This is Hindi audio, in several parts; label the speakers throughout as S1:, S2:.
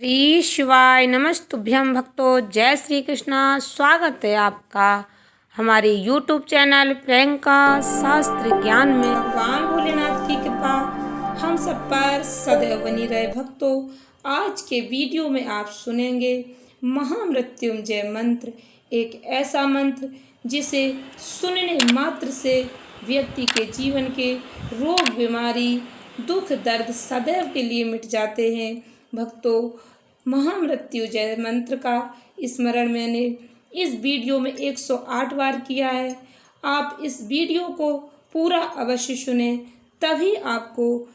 S1: श्री शिवाय नमस्तुभ्यं भक्तों, जय श्री कृष्णा। स्वागत है आपका हमारे YouTube चैनल प्रियंका शास्त्र ज्ञान में। भगवान भोलेनाथ की कृपा हम सब पर सदैव बनी रहे। भक्तों, आज के वीडियो में आप सुनेंगे महामृत्युंजय मंत्र, एक ऐसा मंत्र जिसे सुनने मात्र से व्यक्ति के जीवन के रोग बीमारी दुख दर्द सदैव के लिए मिट जाते हैं। भक्तों, महामृत्युंजय मंत्र का स्मरण मैंने इस वीडियो में 108 बार किया है। आप इस वीडियो को पूरा अवश्य सुने, तभी आपको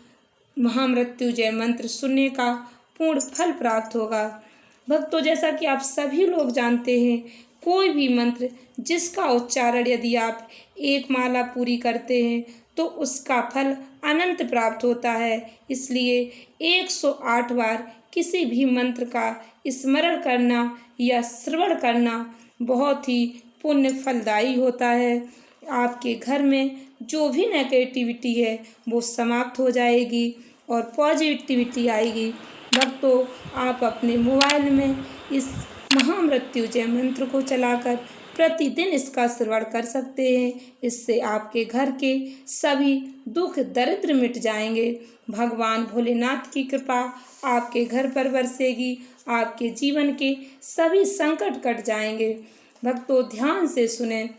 S1: महामृत्युंजय मंत्र सुनने का पूर्ण फल प्राप्त होगा। भक्तों, जैसा कि आप सभी लोग जानते हैं, कोई भी मंत्र जिसका उच्चारण यदि आप एक माला पूरी करते हैं तो उसका फल अनंत प्राप्त होता है। इसलिए 108 बार किसी भी मंत्र का स्मरण करना या श्रवण करना बहुत ही पुण्य फलदायी होता है। आपके घर में जो भी नेगेटिविटी है वो समाप्त हो जाएगी और पॉजिटिविटी आएगी। भक्तों, आप अपने मोबाइल में इस महामृत्युंजय मंत्र को चलाकर प्रतिदिन इसका श्रवण कर सकते हैं। इससे आपके घर के सभी दुख दरिद्र मिट जाएंगे। भगवान भोलेनाथ की कृपा आपके घर पर बरसेगी, आपके जीवन के सभी संकट कट जाएंगे। भक्तों, ध्यान से सुने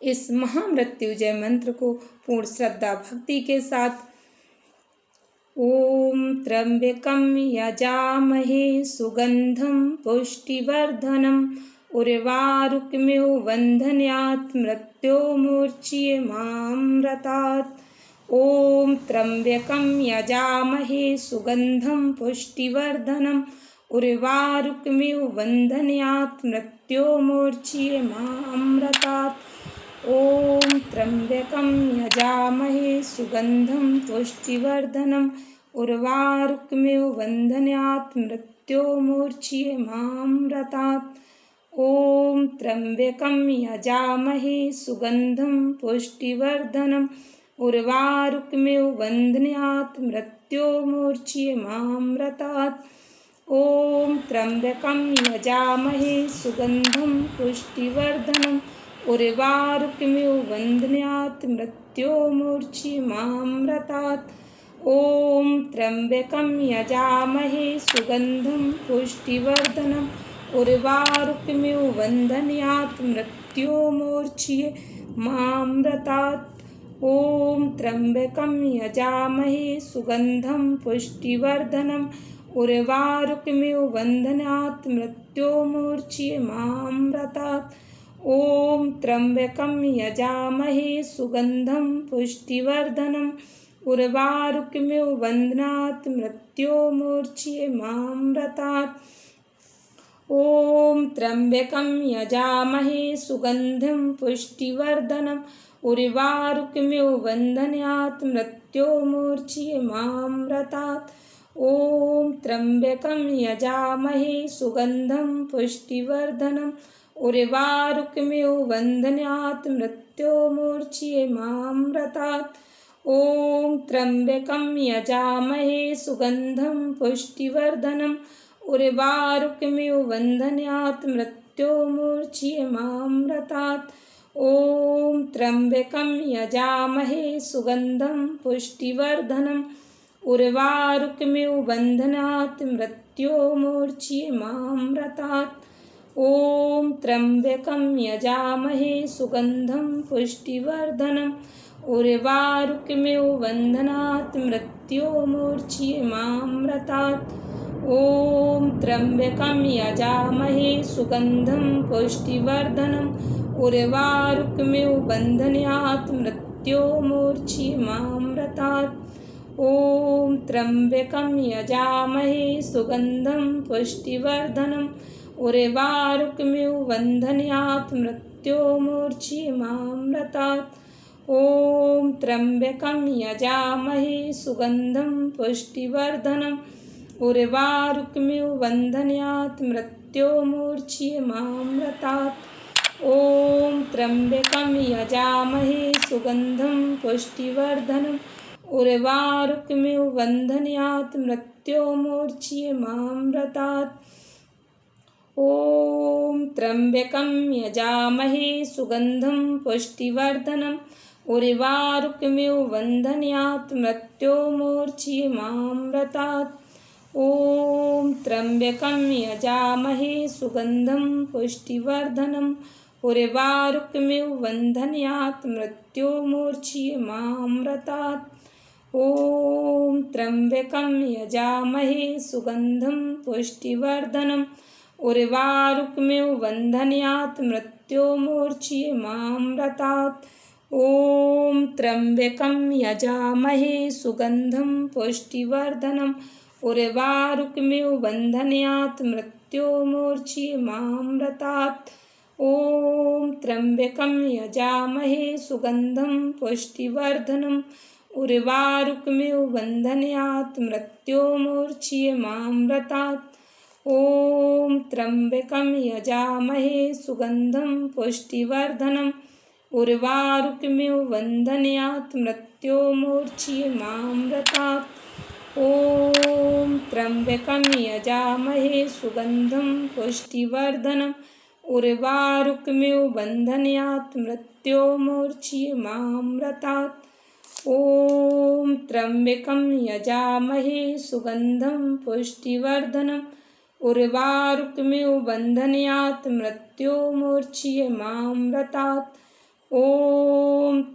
S1: इस महामृत्युंजय मंत्र को पूर्ण श्रद्धा भक्ति के साथ। ओम त्र्यंबकं यजामहे सुगंधं पुष्टिवर्धनम् उर्वारुकमिव बन्धनात् मृत्योर्मुच्यमामृतात्। ओम त्र्यंबकं यजामहे सुगंधं पुष्टिवर्धनम् उर्वारुकमिव बन्धनात् मृत्योर्मुच्यमामृतात्। ओम त्र्यंबकं यजामहे सुगंधं पुष्टिवर्धनम् उर्वारुकमिव बन्धनात् मृत्योर्मुच्यमामृतात्। ओम त्र्यंबकं यजामहे सुगंधं पुष्टिवर्धनम् उर्वारुकमिव बन्धनात् मृत्योर्मुच्यमामृतात्। ओम त्र्यंबकं यजामहे सुगंधं पुष्टिवर्धनम् उर्वारुकमिव बन्धनात् मृत्योर्मुच्यमामृतात्। ओम त्र्यंबकं यजामहे सुगंधं पुष्टिवर्धनम् उर्वारुकमिव बन्धनात् मृत्योर्मुच्यमामृतात्। ओम त्र्यंबकं यजामहे सुगंधं पुष्टिवर्धनम् उर्वारुकमिव बन्धनात् मृत्योर्मुच्यमामृतात्। ओम त्र्यंबकं यजामहे सुगंधं पुष्टिवर्धनम् उर्वारुकमिव बन्धनात् मृत्योर्मुच्यमामृतात्। ओम त्र्यंबकं यजामहे सुगंधं पुष्टिवर्धनम् उर्वारुकमिव बन्धनात् मृत्योर्मुच्यमामृतात्। ओम त्र्यंबकं यजामहे सुगंधं पुष्टिवर्धनम् उर्वारुकमिव बन्धनात् मृत्योर्मुच्यमामृतात्। ओम त्र्यंबकं यजामहे सुगंधं पुष्टिवर्धनम् उर्वारुकमिव बन्धनात् मृत्योर्मुच्यमामृतात्। ओम त्र्यंबकं यजामहे सुगंधं पुष्टिवर्धनम् उर्वारुकमिव बन्धनात् मृत्योर्मुच्यमामृतात्। ओम त्र्यंबकं यजामहे सुगंधं पुष्टिवर्धनम् उर्वारुकमिव बन्धनात् मृत्योर्मुच्यमामृतात्। ओम त्र्यंबकं यजामहे सुगंधं पुष्टिवर्धनम् उर्वारुकमिव बन्धनात् मृत्योर्मुच्यमामृतात्। ओम त्र्यंबकं यजामहे सुगंधं पुष्टिवर्धनम् उर्वारुकमिव बन्धनात् मृत्योर्मुच्यमामृतात्। ओम त्र्यंबकं यजामहे सुगंधं पुष्टिवर्धनम् उर्वारुकमिव बन्धनात् मृत्योर्मुच्यमामृतात्। ओम त्र्यंबकं यजामहे सुगंधं पुष्टिवर्धनम् उर्वारुकमिव बन्धनात् मृत्योर्मुच्यमामृतात्। ॐ त्र्यम्बकं यजामहे सुगन्धं पुष्टिवर्धनम् उर्वारुकमिव बन्धनात् मृत्योर्मुच्यमामृतात्। ॐ त्र्यम्बकं यजामहे सुगन्धं पुष्टिवर्धनम् उर्वारुकमिव बन्धनात् मृत्योर्मुच्यमामृतात्। ॐ त्र्यम्बकं यजामहे सुगन्धं पुष्टिवर्धनम् उर्वारुकमिव बन्धनात् मृत्योर्मुच्यमामृतात्। ॐ त्र्यम्बकं यजामहे सुगन्धं पुष्टिवर्धनम् उर्वारुकमिव बन्धनात् मृत्योर्मुच्यमामृतात्। ॐ त्र्यम्बकं यजामहे सुगन्धं पुष्टिवर्धनम् उर्वारुकमिव बन्धनात् मृत्योर्मुच्यमामृतात्। ॐ त्र्यम्बकं यजामहे सुगन्धं पुष्टिवर्धनम् उर्वारुकमिव बन्धनात् मृत्योर्मुच्यमामृतात्। ॐ त्र्यम्बकं यजामहे सुगन्धं पुष्टिवर्धनम् उर्वारुकमिव बन्धनात् मृत्योर्मुच्यमामृतात्। ॐ त्र्यम्बकं यजामहे सुगन्धं पुष्टिवर्धनम् उर्वारुकमिव बन्धनात् मृत्योर्मुच्यमामृतात्। ॐ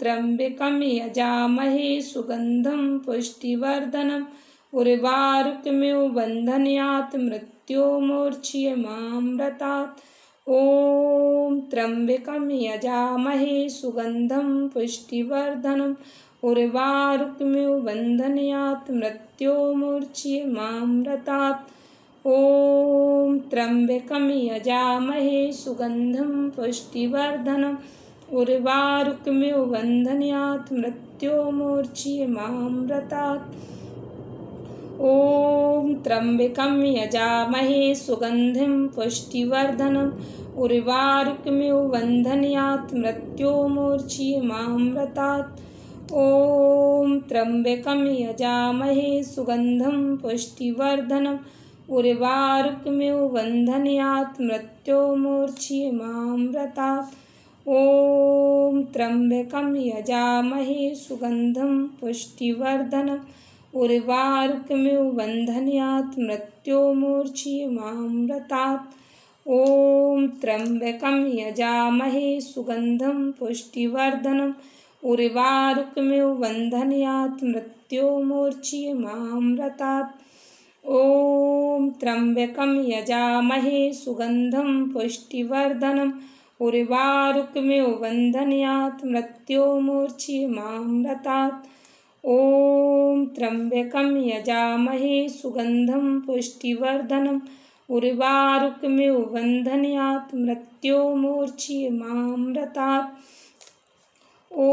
S1: त्र्यम्बकं यजामहे सुगन्धं पुष्टिवर्धनम् उर्वारुकमिव बन्धनात् मृत्योर्मुच्यमामृतात्। ॐ त्र्यम्बकं यजामहे सुगन्धं पुष्टिवर्धनम् उर्वारुकमिव बन्धनात् मृत्योर्मुच्यमामृतात्। ॐ त्र्यम्बकं यजामहे सुगन्धं पुष्टिवर्धनम् उर्वारुकमिव बन्धनात् मृत्योर्मुच्यमामृतात्। ॐ त्र्यम्बकं यजामहे सुगन्धिं पुष्टिवर्धनम् उर्वारुकमिव बन्धनात् मृत्योर्मुच्यमामृतात्। ॐ त्र्यम्बकं यजामहे सुगन्धं पुष्टिवर्धनम् उर्वारुकमिव बन्धनात् मृत्योर्मुच्यमामृतात्। ॐ त्र्यम्बकं यजामहे सुगन्धं पुष्टिवर्धनम् उर्वारुकमिव बन्धनात् मृत्योर्मुच्यमामृतात्। ॐ त्र्यम्बकं यजामहे सुगन्धं पुष्टिवर्धनम् उर्वारुकमिव बन्धनात् मृत्योर्मुच्यमामृतात्। ॐ त्र्यम्बकं यजामहे सुगन्धं पुष्टिवर्धनम् उर्वारुकमिव बन्धनात् मृत्योर्मुच्यमामृतात्। ॐ त्र्यम्बकं यजामहे सुगन्धं पुष्टिवर्धनम् उर्वारुकमिव बन्धनात् मृत्योर्मुच्यमामृतात्। ॐ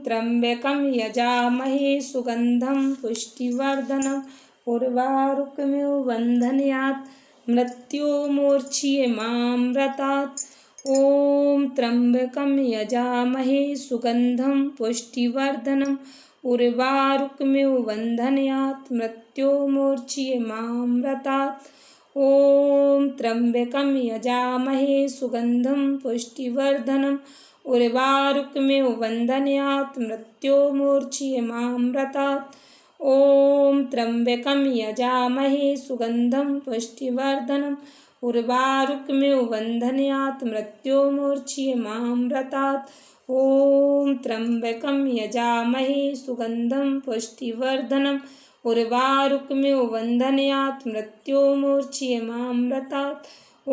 S1: त्र्यम्बकं यजामहे सुगन्धं पुष्टिवर्धनम् उर्वारुकमिव बन्धनात् मृत्योर्मुच्यमामृतात्। ॐ त्र्यम्बकं यजामहे सुगन्धं पुष्टिवर्धनम् उर्वारुकमिव बन्धनात् मृत्योर्मुच्यमामृतात्। ॐ त्र्यम्बकं यजामहे सुगन्धं पुष्टिवर्धनम् उर्वारुकमिव बन्धनात् मृत्योर्मुच्यमामृतात्। ॐ त्र्यम्बकं यजामहे सुगन्धं पुष्टिवर्धनम् उर्वारुकमिव बन्धनात् मृत्योर्मुच्यमामृतात्। ॐ त्र्यम्बकं यजामहे सुगन्धं पुष्टिवर्धनम् उर्वारुकमिव बन्धनात् मृत्योर्मुच्यमामृतात्। ॐ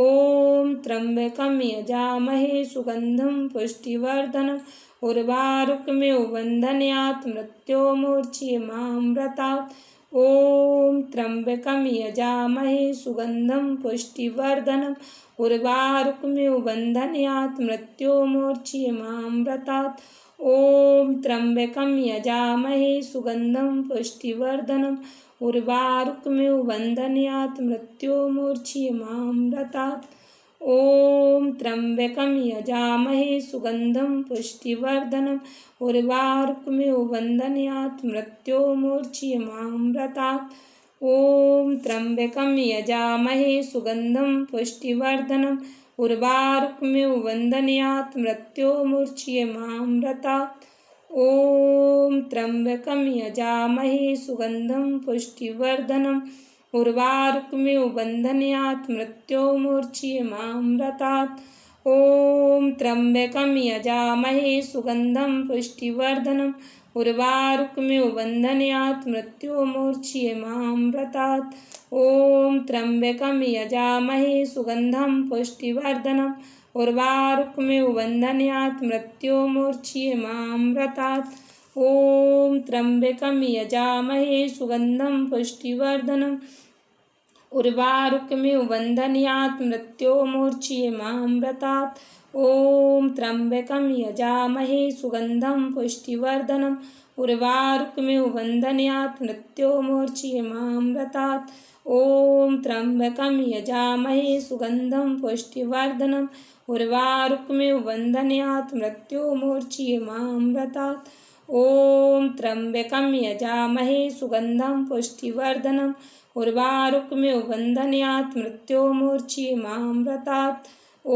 S1: त्र्यम्बकं यजामहे सुगन्धं पुष्टिवर्धनम् उर्वारुकमिव बन्धनात् मृत्योर्मुच्यमामृतात्। ॐ त्र्यम्बकं यजामहे सुगन्धं पुष्टिवर्धनम् उर्वारुकमिव बन्धनात् मृत्योर्मुच्यमामृतात्। ॐ त्र्यम्बकं यजामहे सुगन्धं पुष्टिवर्धनम् उर्वारुकमिव बन्धनात् मृत्योर्मुच्यमामृतात्। ॐ त्र्यम्बकं यजामहे सुगन्धं पुष्टिवर्धनम् उर्वारुकमिव बन्धनात् मृत्योर्मुच्यमामृतात्। ॐ त्र्यम्बकं यजामहे सुगन्धं पुष्टिवर्धनम् उर्वारुकमिव बन्धनात् मृत्योर्मुच्यमामृतात्। ॐ त्र्यम्बकं यजामहे सुगन्धं पुष्टिवर्धनम् उर्वारुकमिव बन्धनात् मृत्योर्मुच्यमामृतात्। ॐ त्र्यम्बकं यजामहे सुगन्धं पुष्टिवर्धनम् उर्वारुकमिव बन्धनात् मृत्योर्मुच्यमामृतात्। ॐ त्र्यम्बकं यजामहे सुगन्धं पुष्टिवर्धनम् उर्वारुकमिव बन्धनात् मृत्योर्मुच्यमामृतात्। ॐ त्र्यम्बकं यजामहे सुगन्धं पुष्टिवर्धनम् उर्वारुकमिव बन्धनात् मृत्योर्मुच्यमामृतात्। ॐ त्र्यम्बकं यजामहे सुगन्धं पुष्टिवर्धनम् उर्वारुकमिव बन्धनात् मृत्योर्मुच्यमामृतात्। ॐ त्र्यम्बकं यजामहे सुगन्धं पुष्टिवर्धनम् उर्वारुकमिव बन्धनात् मृत्योर्मुच्यमामृतात्। ॐ त्र्यम्बकं यजामहे सुगन्धं पुष्टिवर्धनम् उर्वारुकमिव बन्धनात् मृत्योर्मुच्यमामृतात्। ॐ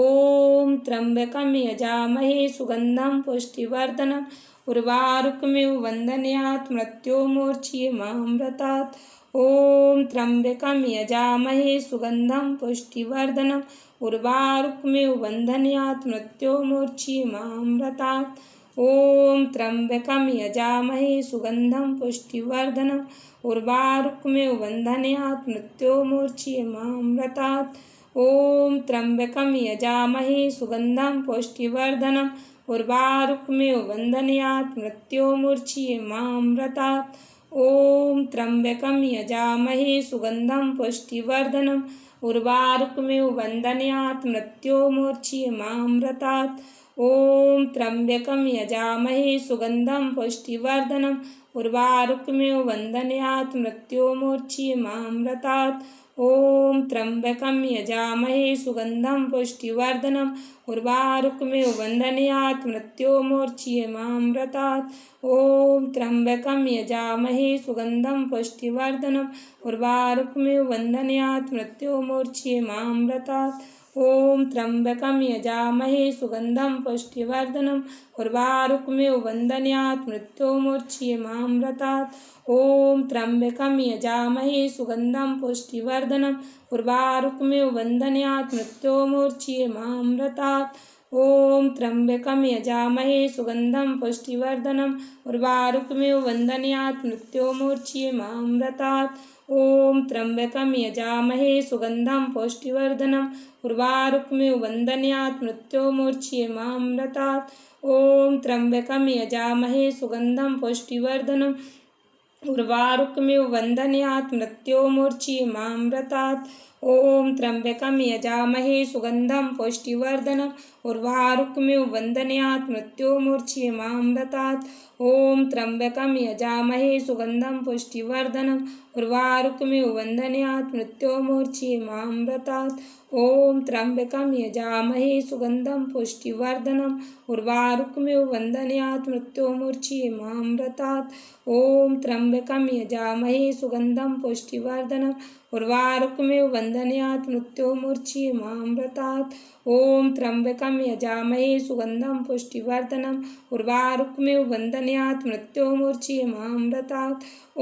S1: त्र्यम्बकं यजामहे सुगन्धं पुष्टिवर्धनम् उर्वारुकमिव बन्धनात् मृत्योर्मुच्यमामृतात्। ॐ त्र्यम्बकं यजामहे सुगन्धं पुष्टिवर्धनम् उर्वारुकमिव बन्धनात् मृत्योर्मुच्यमामृतात्। ॐ त्र्यम्बकं यजामहे सुगन्धं पुष्टिवर्धनम् उर्वारुकमिव बन्धनात् मृत्योर्मुच्यमामृतात्। ॐ त्र्यम्बकं यजामहे सुगन्धं पुष्टिवर्धनम् उर्वारुकमिव बन्धनात् मृत्योर्मुच्यमामृतात्। ॐ त्र्यम्बकं यजामहे सुगन्धं पुष्टिवर्धनम् उर्वारुकमिव बन्धनात् मृत्योर्मुच्यमामृतात्। ॐ त्र्यम्बकं यजामहे सुगन्धं पुष्टिवर्धनम् उर्वारुकमिव बन्धनात् मृत्योर्मुच्यमामृतात्। ॐ त्र्यम्बकं यजामहे सुगन्धं पुष्टिवर्धनम् उर्वारुकमिव बन्धनात् मृत्योर्मुच्यमामृतात्। ॐ त्र्यम्बकं यजामहे सुगन्धं पुष्टिवर्धनम् उर्वारुकमिव बन्धनात् मृत्योर्मुच्यमामृतात्। ॐ त्र्यम्बकं यजामहे सुगन्धं पुष्टिवर्धनम् उर्वारुकमिव बन्धनात् मृत्योर्मुच्यमामृतात्। ॐ त्र्यम्बकं यजामहे सुगन्धं पुष्टिवर्धनम् उर्वारुकमिव बन्धनात् मृत्योर्मुच्यमामृतात्। ॐ त्र्यम्बकं यजामहे सुगन्धं पुष्टिवर्धनम् उर्वारुकमिव बन्धनात् मृत्योर्मुच्यमामृतात्। ॐ त्र्यम्बकं यजामहे सुगन्धं पुष्टिवर्धनम् उर्वारुकमिव बन्धनात् मृत्योर्मुच्यमामृतात्। ॐ त्र्यम्बकं यजामहे सुगन्धं पुष्टिवर्धनम् उर्वारुकमिव बन्धनात् मृत्योर्मुच्यमामृतात्। ॐ त्र्यम्बकं यजामहे सुगन्धं पुष्टिवर्धनम् उर्वारुकमिव बन्धनात् मृत्योर्मुच्यमामृतात्। ॐ त्र्यम्बकं यजामहे सुगन्धं पुष्टिवर्धनम् उर्वारुकमिव बन्धनात् मृत्योर्मुच्यमामृतात्। ॐ त्र्यम्बकं यजामहे सुगन्धं पुष्टिवर्धनम् उर्वारुकमिव बन्धनात् मृत्योर्मुच्यमामृतात्। ॐ त्र्यम्बकं यजामहे सुगन्धं पुष्टिवर्धनम् उर्वारुकमिव बन्धनात् मृत्योर्मुच्यमामृतात्। ॐ त्र्यम्बकं यजामहे सुगन्धं पुष्टिवर्धनम् उर्वारुकमिव बन्धनात् मृत्योर्मुच्यमामृतात्। ॐ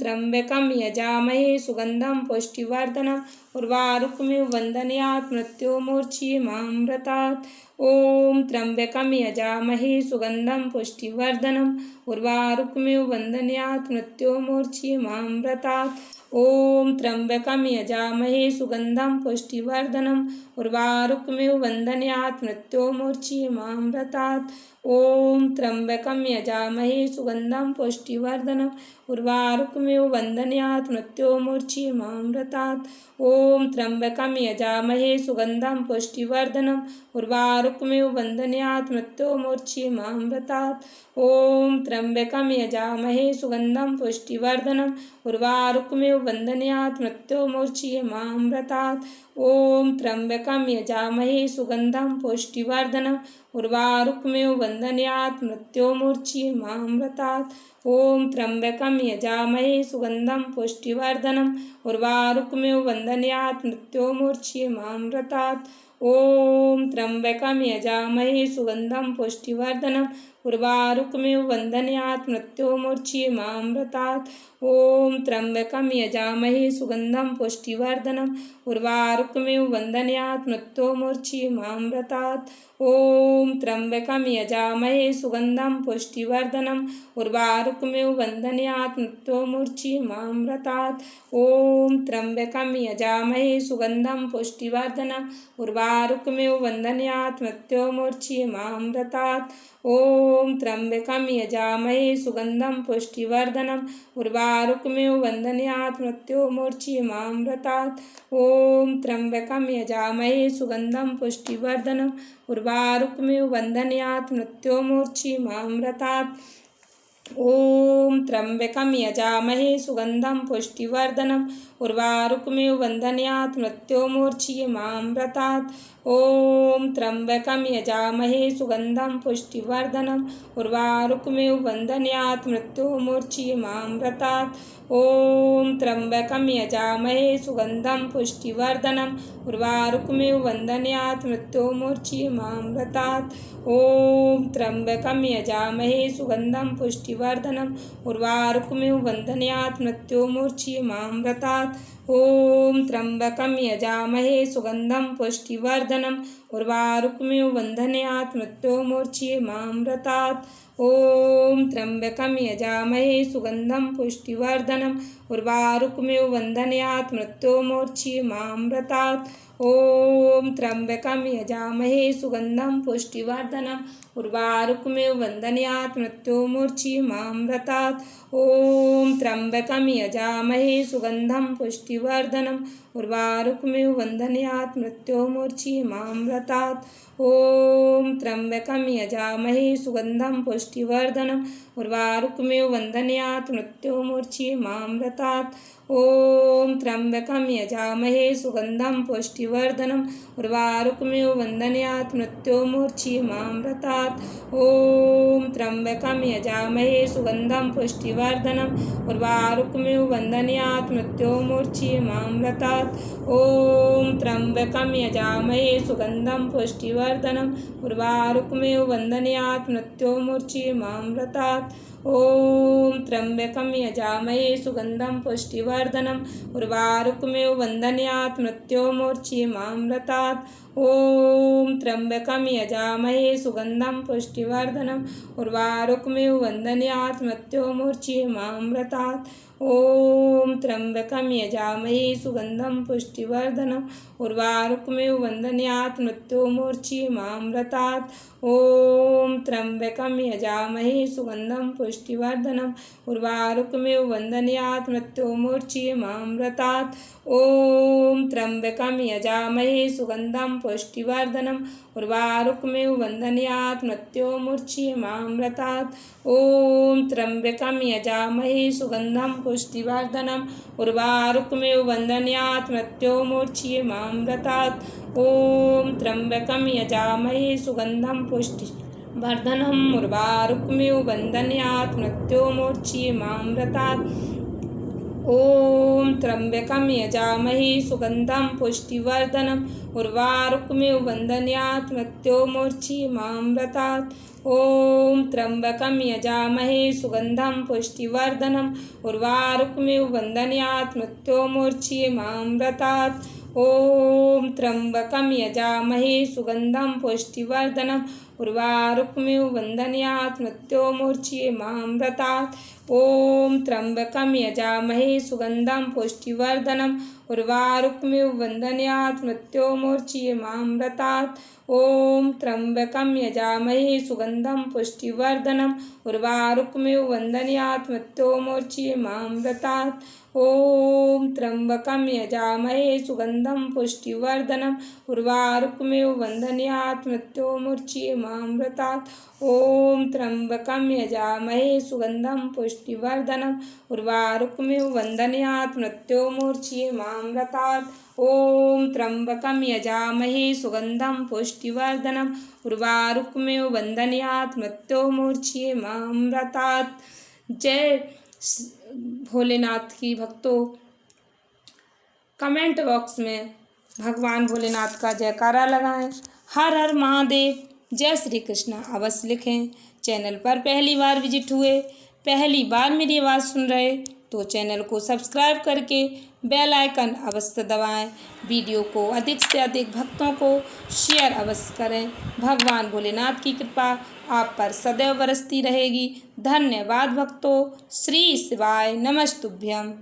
S1: त्र्यम्बकं यजामहे सुगन्धं पुष्टिवर्धनम् उर्वारुकमिव बन्धनात् मृत्योर्मुच्यमामृतात्। ॐ त्र्यम्बकं यजामहे सुगन्धं पुष्टिवर्धनम् उर्वारुकमिव बन्धनात् मृत्योर्मुच्यमामृतात्। ॐ त्र्यम्बकं यजामहे सुगन्धं पुष्टिवर्धनम् उर्वारुकमिव बन्धनात् मृत्योर्मुच्यमामृतात्। ॐ त्र्यम्बकं यजामहे सुगन्धं पुष्टिवर्धनम् उर्वारुकमिव बन्धनात् मृत्योर्मुच्यमामृतात्। ॐ त्र्यम्बकं यजामहे सुगन्धं पुष्टिवर्धनम् उर्वारुकमिव बन्धनात् मृत्योर्मुच्यमामृतात्। ॐ त्र्यम्बकं यजामहे सुगन्धं पुष्टिवर्धनम् उर्वारुकमिव बन्धनात् मृत्योर्मुच्यमामृतात्। ॐ त्र्यम्बकं यजामहे सुगन्धं पुष्टिवर्धनम् उर्वारुकमेव वन्दन्यात् मृत्योर्मुच्यमामृतात्। ॐ त्र्यम्बकं यजामहे सुगन्धं पुष्टिवर्धनम् उर्वारुकमेव वन्दन्यात् मृत्योर्मुच्यमामृतात्। ॐ त्र्यम्बकं यजामहे सुगन्धं पुष्टिवर्धनम् उर्वारुकमेव वन्दन्यात् मृत्योर्मुच्यमामृतात्। ॐ त्र्यम्बकं यजामहे सुगन्धं पुष्टिवर्धनम् उर्वारुकमेव वन्दन्यात् मृत्योर्मुच्यमामृतात्। ॐ त्र्यम्बकं यजामहे सुगन्धं पुष्टिवर्धनम् उर्वारुकमेव वन्दन्यात् मृत्योर्मुच्यमामृतात्। ॐ त्र्यम्बकं यजामहे सुगन्धं पुष्टिवर्धनम् उर्वारुकमेव वन्दन्यात् मृत्योर्मुच्यमामृतात्। ॐ त्र्यम्बकं यजामहे सुगन्धं पुष्टिवर्धनम् उर्वारुकमेव वन्दन्यात् मृत्योर्मुच्यमामृतात्। ॐ त्र्यम्बकं यजामहे सुगन्धं पुष्टिवर्धनम् उर्वारुकमेव वन्दन्यात् मृत्योर्मुच्यमामृतात्। ॐ त्र्यम्बकं यजामहे सुगन्धं पुष्टिवर्धनम् उर्वारुकमेव वन्दन्यात् मृत्योर्मुच्यमामृतात्। ॐ त्र्यम्बकं यजामहे सुगन्धं पुष्टिवर्धनम् उर्वारुकमेव वन्दन्यात् मृत्योर्मुच्यमामृतात्। ॐ त्र्यम्बकं यजामहे सुगन्धं पुष्टिवर्धनम् उर्वारुकमेव वन्दन्यात् मृत्योर्मुच्यमामृतात्। ॐ त्र्यम्बकं यजामहे सुगन्धं पुष्टिवर्धनम् उर्वारुकमेव वन्दन्यात् मृत्योर्मुच्यमामृतात्। ॐ त्र्यम्बकं यजामहे सुगन्धं पुष्टिवर्धनम् उर्वारुकमेव वन्दन्यात् मृत्योर्मुच्यमामृतात्। ॐ त्र्यम्बकं यजामहे सुगन्धं पुष्टिवर्धनम् उर्वारुकमेव वन्दन्यात् मृत्योर्मुच्यमामृतात्। ॐ त्र्यम्बकं यजामहे सुगन्धं पुष्टिवर्धनम् उर्वारुकमेव वन्दन्यात् मृत्योर्मुच्यमामृतात्। ॐ त्र्यम्बकं यजामहे सुगन्धं पुष्टिवर्धनम् उर्वारुकमेव वन्दन्यात् मृत्योर्मुच्यमामृतात्। ॐ त्र्यम्बकं यजामहे सुगन्धं पुष्टिवर्धनम् उर्वारुकमेव वन्दन्यात् मृत्योर्मुच्यमामृतात्। ॐ त्र्यम्बकं यजामहे सुगन्धं पुष्टिवर्धनम् उर्वारुकमेव वन्दन्यात् मृत्योर्मुच्यमामृतात्। ॐ त्र्यम्बकं यजामहे सुगन्धं पुष्टिवर्धनम् उर्वारुकमेव वन्दन्यात् मृत्योर्मुच्यमामृतात्। ॐ त्र्यम्बकं यजामहे सुगन्धं पुष्टिवर्धनम् उर्वारुकमेव वन्दन्यात् मृत्योर्मुच्यमामृतात्। ॐ त्र्यम्बकं यजामहे सुगन्धं पुष्टिवर्धनम् उर्वारुकमेव वन्दन्यात् मृत्योर्मुच्यमामृतात्। ॐ त्र्यम्बकं यजामहे सुगन्धं पुष्टिवर्धनम् उर्वारुकमेव वन्दन्यात् मृत्योर्मुच्यमामृतात्। ॐ त्र्यम्बकं यजामहे सुगन्धं पुष्टिवर्धनम् उर्वारुकमेव वन्दन्यात् मृत्योर्मुच्यमामृतात्। ॐ त्र्यम्बकं यजामहे सुगन्धं पुष्टिवर्धनम् उर्वारुकमेव वन्दन्यात् मृत्योर्मुच्यमामृतात्। ॐ त्र्यम्बकं यजामहे सुगन्धं पुष्टिवर्धनम् उर्वारुकमेव वन्दन्यात् मृत्योर्मुच्यमामृतात्। ॐ त्र्यम्बकं यजामहे सुगन्धं पुष्टिवर्धनम् उर्वारुकमेव वन्दन्यात् मृत्योर्मुच्यमामृतात्। ॐ त्र्यम्बकं यजामहे सुगन्धं पुष्टिवर्धनम् उर्वारुकमेव वन्दन्यात् मृत्योर्मुच्यमामृतात्। ॐ त्र्यम्बकं यजामहे सुगन्धं पुष्टिवर्धनम् उर्वारुकमेव वन्दन्यात् मृत्योर्मुच्यमामृतात्। ॐ त्र्यम्बकं यजामहे सुगन्धं पुष्टिवर्धनम् उर्वारुकमेव वन्दन्यात् मृत्योर्मुच्यमामृतात्। ॐ त्र्यम्बकं यजामहे सुगन्धं पुष्टिवर्धनम् उर्वारुकमेव वन्दन्यात् मृत्योर्मुच्यमामृतात्। ॐ त्र्यम्बकं यजामहे सुगन्धं पुष्टिवर्धनम् उर्वारुकमेव वन्दन्यात् मृत्योर्मुच्यमामृतात्। ॐ त्र्यम्बकं यजामहे सुगन्धं पुष्टिवर्धनम् उर्वारुकमेव वन्दन्यात् मृत्योर्मुच्यमामृतात्। ॐ त्र्यम्बकं यजामहे सुगन्धं पुष्टिवर्धनम् उर्वारुकमेव वन्दन्यात् मृत्योर्मुच्यमामृतात्। मामृतात्। ओम त्र्यंबकं यजामहे सुगंधं पुष्टिवर्धनम् उर्वारुकमिव बन्धनात् मृत्युर्मुक्षीयमामृतात्। ओम त्र्यंबकं यजामहे सुगंधं पुष्टिवर्धनम् उर्वारुकमिव बन्धनात् मृत्युर्मुक्षीयमामृतात्। जय भोलेनाथ की भक्तों, कमेंट बॉक्स में भगवान भोलेनाथ का जयकारा लगाएं। हर हर महादेव, जय श्री कृष्ण अवश्य लिखें। चैनल पर पहली बार विजिट हुए, पहली बार मेरी आवाज़ सुन रहे तो चैनल को सब्सक्राइब करके बेल आइकन अवश्य दबाएं। वीडियो को अधिक से अधिक भक्तों को शेयर अवश्य करें। भगवान भोलेनाथ की कृपा आप पर सदैव बरसती रहेगी। धन्यवाद भक्तों। श्री शिवाय नमस्तुभ्यम।